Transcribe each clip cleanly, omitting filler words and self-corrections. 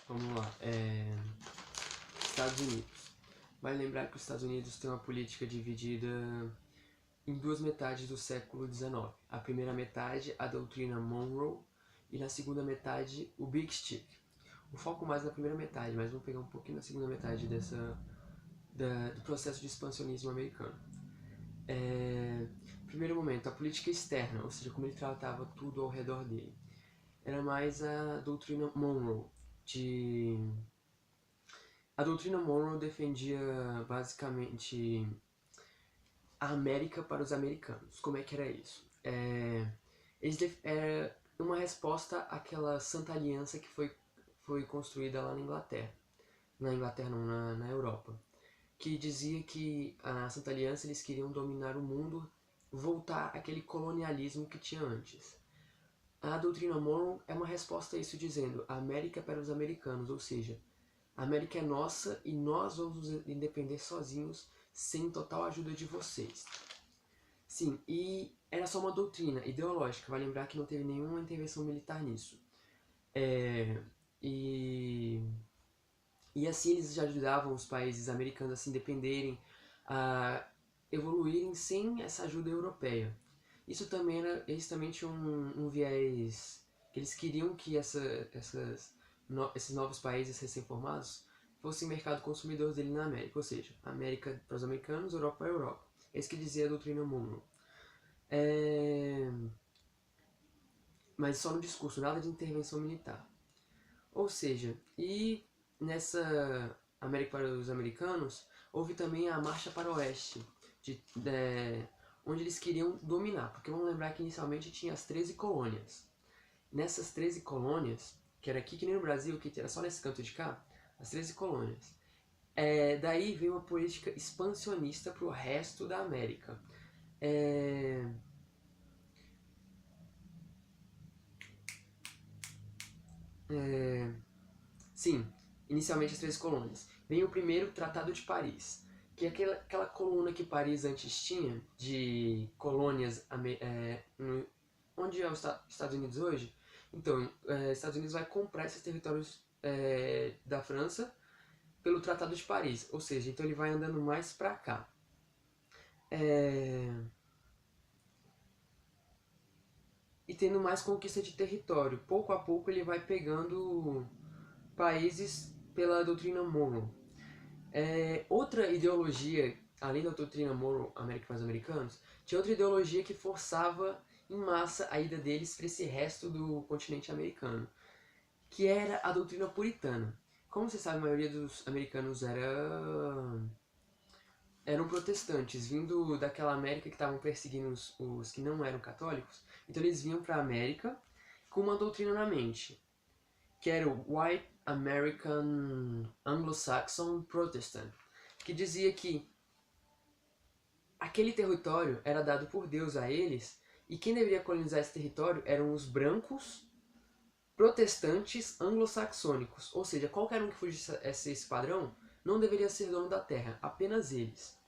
Vamos lá. Estados Unidos. Vale lembrar que os Estados Unidos têm uma política dividida em duas metades do século XIX. A primeira metade, a doutrina Monroe, e na segunda metade, o Big Stick. O foco mais na primeira metade, mas vamos pegar um pouquinho na segunda metade do processo de expansionismo americano. Primeiro momento, a política externa, ou seja, como ele tratava tudo ao redor dele. Era mais a doutrina Monroe. A doutrina Monroe defendia basicamente a América para os americanos. Como é que era isso? Era uma resposta àquela Santa Aliança que foi construída lá na Inglaterra. Na Inglaterra não, na Europa. Que dizia que a Santa Aliança eles queriam dominar o mundo, voltar àquele colonialismo que tinha antes. A doutrina Monroe é uma resposta a isso, dizendo a América para os americanos, ou seja, a América é nossa e nós vamos nos independer sozinhos, sem total ajuda de vocês. Sim, e era só uma doutrina ideológica, vai lembrar que não teve nenhuma intervenção militar nisso. E assim eles já ajudavam os países americanos a se independerem, a evoluírem sem essa ajuda europeia. Eles também tinham um viés que eles queriam que esses novos países recém-formados fossem mercado consumidor dele na América, ou seja, América para os americanos, Europa para a Europa. É isso que dizia a doutrina Monroe. Mas só no discurso, nada de intervenção militar. Ou seja, e nessa América para os americanos, houve também a Marcha para o Oeste, onde eles queriam dominar, porque vamos lembrar que inicialmente tinha as 13 colônias. Nessas 13 colônias, que era aqui que nem no Brasil, que era só nesse canto de cá, as 13 colônias. Daí veio uma política expansionista para o resto da América. Sim, inicialmente as 13 colônias. Vem o primeiro Tratado de Paris, que é aquela coluna que Paris antes tinha, de colônias onde é os Estados Unidos hoje. Então, os Estados Unidos vai comprar esses territórios da França pelo Tratado de Paris, ou seja, então ele vai andando mais para cá. E tendo mais conquista de território. Pouco a pouco ele vai pegando países pela doutrina Monroe. Outra ideologia, além da doutrina Monroe, América para os americanos, tinha outra ideologia que forçava em massa a ida deles para esse resto do continente americano, que era a doutrina puritana. Como você sabe, a maioria dos americanos eram protestantes, vindo daquela América que estavam perseguindo os que não eram católicos. Então eles vinham para a América com uma doutrina na mente, que era o White American Anglo-Saxon Protestant, que dizia que aquele território era dado por Deus a eles e quem deveria colonizar esse território eram os brancos protestantes anglo-saxônicos, ou seja, qualquer um que fugisse esse padrão não deveria ser dono da terra, apenas eles.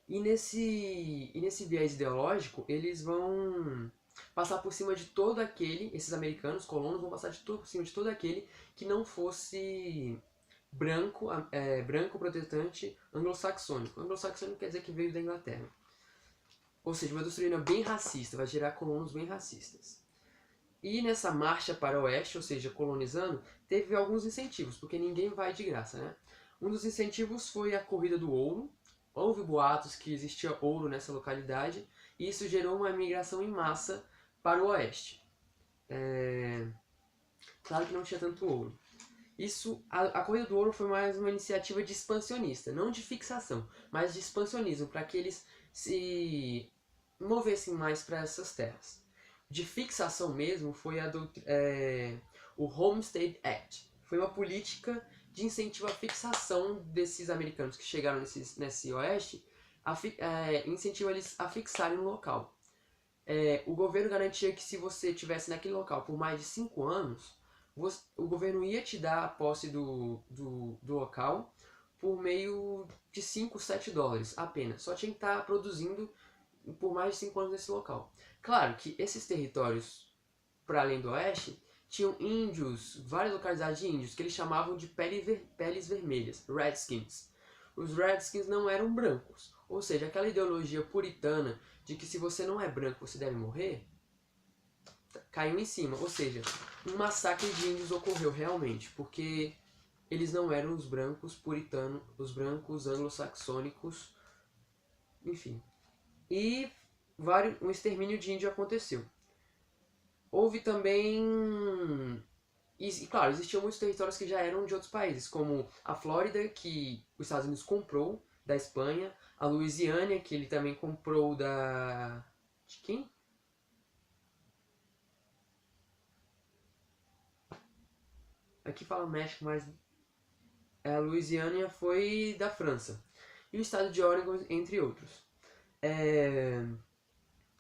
E nesse viés ideológico, eles vão passar por cima de todo aquele, esses americanos, colonos, vão passar por cima de todo aquele que não fosse branco, protestante, anglo-saxônico. Anglo-saxônico quer dizer que veio da Inglaterra. Ou seja, uma doutrina bem racista, vai gerar colonos bem racistas. E nessa marcha para o oeste, ou seja, colonizando, teve alguns incentivos, porque ninguém vai de graça, né? Um dos incentivos foi a corrida do ouro. Houve boatos que existia ouro nessa localidade, e isso gerou uma migração em massa para o oeste. Claro que não tinha tanto ouro. A corrida do ouro foi mais uma iniciativa de expansionista, não de fixação, mas de expansionismo, para que eles se movessem mais para essas terras. De fixação mesmo foi o Homestead Act. Foi uma política de incentivo à fixação desses americanos que chegaram nesse oeste, incentiva eles a fixarem no local. O governo garantia que se você estivesse naquele local por mais de 5 anos, o governo ia te dar a posse do local por meio de 5, 7 dólares apenas. Só tinha que estar produzindo por mais de 5 anos nesse local. Claro que esses territórios para além do oeste tinham índios, várias localidades de índios, que eles chamavam de peles vermelhas, Redskins. Os Redskins não eram brancos, ou seja, aquela ideologia puritana de que se você não é branco você deve morrer, caiu em cima. Ou seja, um massacre de índios ocorreu realmente, porque eles não eram os brancos puritanos, os brancos anglo-saxônicos, enfim. E um extermínio de índio aconteceu. Houve também... E claro, existiam muitos territórios que já eram de outros países, como a Flórida, que os Estados Unidos comprou da Espanha, a Louisiana, que ele também comprou da... de quem? Aqui fala México, mas a Louisiana foi da França. E o estado de Oregon, entre outros.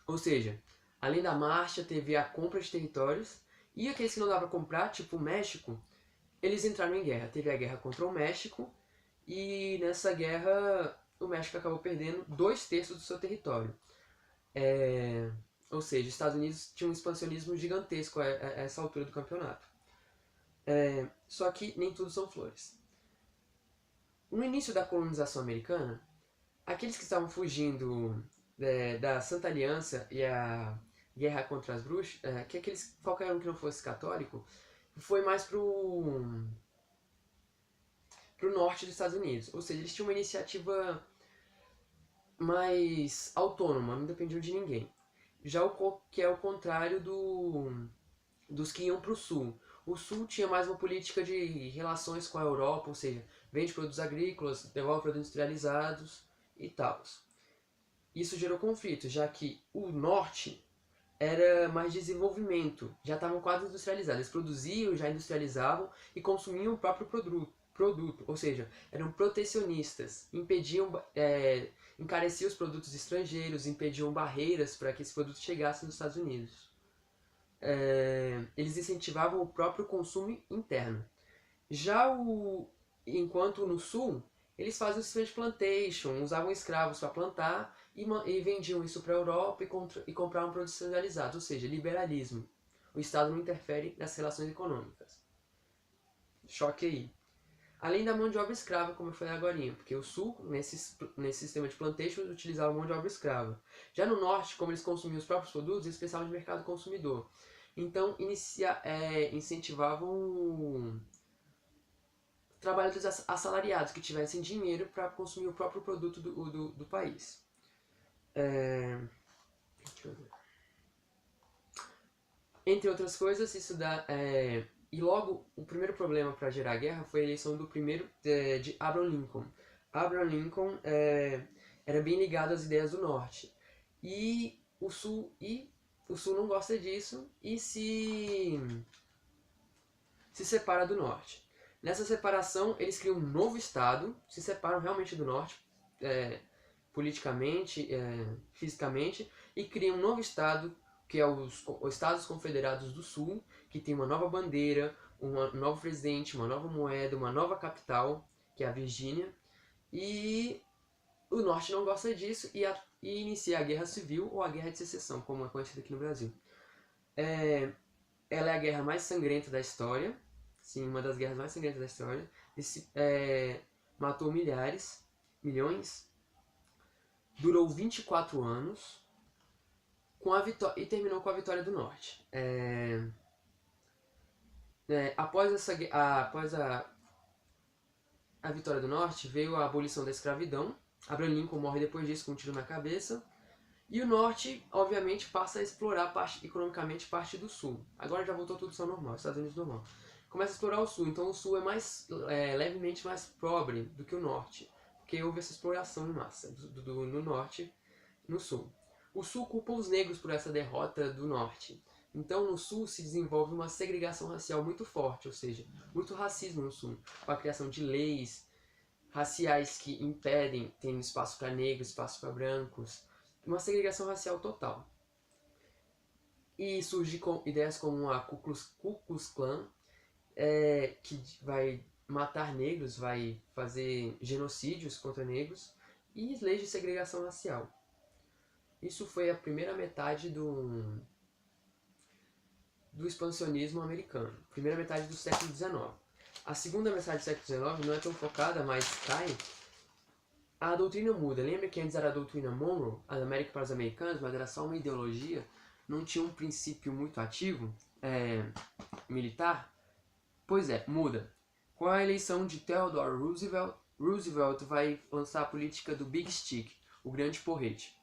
Ou seja, além da marcha, teve a compra de territórios, e aqueles que não dava pra comprar, tipo o México, eles entraram em guerra. Teve a guerra contra o México, e nessa guerra o México acabou perdendo 2/3 do seu território. Ou seja, os Estados Unidos tinham um expansionismo gigantesco a essa altura do campeonato. Só que nem tudo são flores. No início da colonização americana, aqueles que estavam fugindo da Santa Aliança e a guerra contra as bruxas, que qualquer um que não fosse católico, foi mais pro norte dos Estados Unidos. Ou seja, eles tinham uma iniciativa mais autônoma, não dependiam de ninguém. Já que é o contrário dos que iam para o sul. O sul tinha mais uma política de relações com a Europa, ou seja, vende produtos agrícolas, devolve produtos industrializados e tal. Isso gerou conflito, já que o norte era mais desenvolvimento, já estavam quase industrializados. Eles produziam, já industrializavam e consumiam o próprio produto, ou seja, eram protecionistas, encareciam os produtos estrangeiros, impediam barreiras para que esse produto chegasse nos Estados Unidos. Eles incentivavam o próprio consumo interno. Enquanto no sul, eles faziam o sistema de plantation, usavam escravos para plantar e vendiam isso para a Europa e compravam produtos industrializados, ou seja, liberalismo. O Estado não interfere nas relações econômicas. Choque aí. Além da mão de obra escrava, como eu falei agora, porque o sul, nesse sistema de plantation, utilizava mão de obra escrava. Já no norte, como eles consumiam os próprios produtos, eles precisavam de mercado consumidor. Então, incentivavam trabalhadores assalariados que tivessem dinheiro para consumir o próprio produto do país. Deixa eu ver. Entre outras coisas, isso dá... E logo, o primeiro problema para gerar guerra foi a eleição do primeiro de Abraham Lincoln. Abraham Lincoln era bem ligado às ideias do norte. E o sul não gosta disso e se separa do norte. Nessa separação, eles criam um novo estado, se separam realmente do norte, politicamente, fisicamente, e criam um novo estado, que é os Estados Confederados do Sul, que tem uma nova bandeira, um novo presidente, uma nova moeda, uma nova capital, que é a Virgínia, e o norte não gosta disso e inicia a Guerra Civil ou a Guerra de Secessão, como é conhecida aqui no Brasil. Ela é a guerra mais sangrenta da história, sim, uma das guerras mais sangrentas da história. Matou milhões, durou 24 anos, e terminou com a vitória do norte. Após a vitória do norte, veio a abolição da escravidão. Abraham Lincoln morre depois disso com um tiro na cabeça. E o norte, obviamente, passa a explorar economicamente parte do sul. Agora já voltou tudo ao normal, Estados Unidos normal. Começa a explorar o sul, então o sul é levemente mais pobre do que o norte, porque houve essa exploração em massa no norte no sul. O sul culpa os negros por essa derrota do norte. Então no sul se desenvolve uma segregação racial muito forte, ou seja, muito racismo no sul, com a criação de leis raciais que impedem, tendo espaço para negros, espaço para brancos, uma segregação racial total. E surge com ideias como a Ku Klux Klan, que vai matar negros, vai fazer genocídios contra negros, e leis de segregação racial. Isso foi a primeira metade do expansionismo americano, primeira metade do século XIX. A segunda metade do século XIX não é tão focada, mas cai. A doutrina muda. Lembra que antes era a doutrina Monroe, a América para os americanos, mas era só uma ideologia, não tinha um princípio muito ativo, militar? Pois é, muda. Com a eleição de Theodore Roosevelt, Roosevelt vai lançar a política do Big Stick, o grande porrete.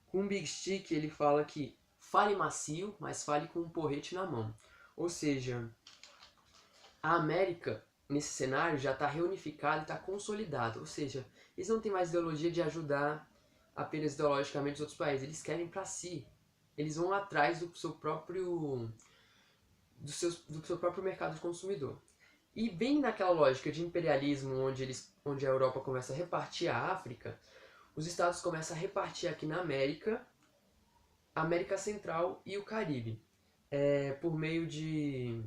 Com o Big Stick ele fala que fale macio, mas fale com um porrete na mão. Ou seja, a América, nesse cenário, já está reunificada e está consolidada. Ou seja, eles não têm mais ideologia de ajudar apenas ideologicamente os outros países. Eles querem para si. Eles vão atrás do seu próprio mercado de consumidor. E bem naquela lógica de imperialismo onde a Europa começa a repartir a África, os Estados começam a repartir aqui na América, a América Central e o Caribe, por meio de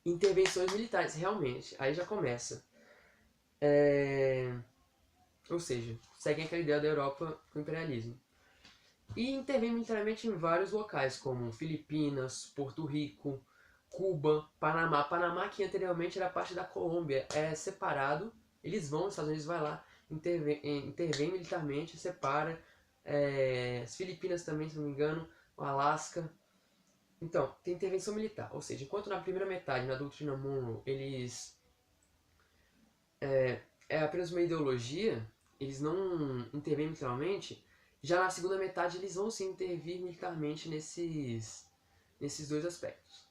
intervenções militares, realmente. Aí já começa. Ou seja, seguem aquela ideia da Europa com o imperialismo. E intervém militarmente em vários locais, como Filipinas, Porto Rico, Cuba, Panamá. Panamá, que anteriormente era parte da Colômbia, é separado. Eles vão, os Estados Unidos vai lá, intervém militarmente, separa. As Filipinas também, se não me engano, o Alasca. Então, tem intervenção militar. Ou seja, enquanto na primeira metade, na doutrina Monroe, eles... é apenas uma ideologia, eles não intervêm militarmente. Já na segunda metade eles vão sim intervir militarmente nesses dois aspectos.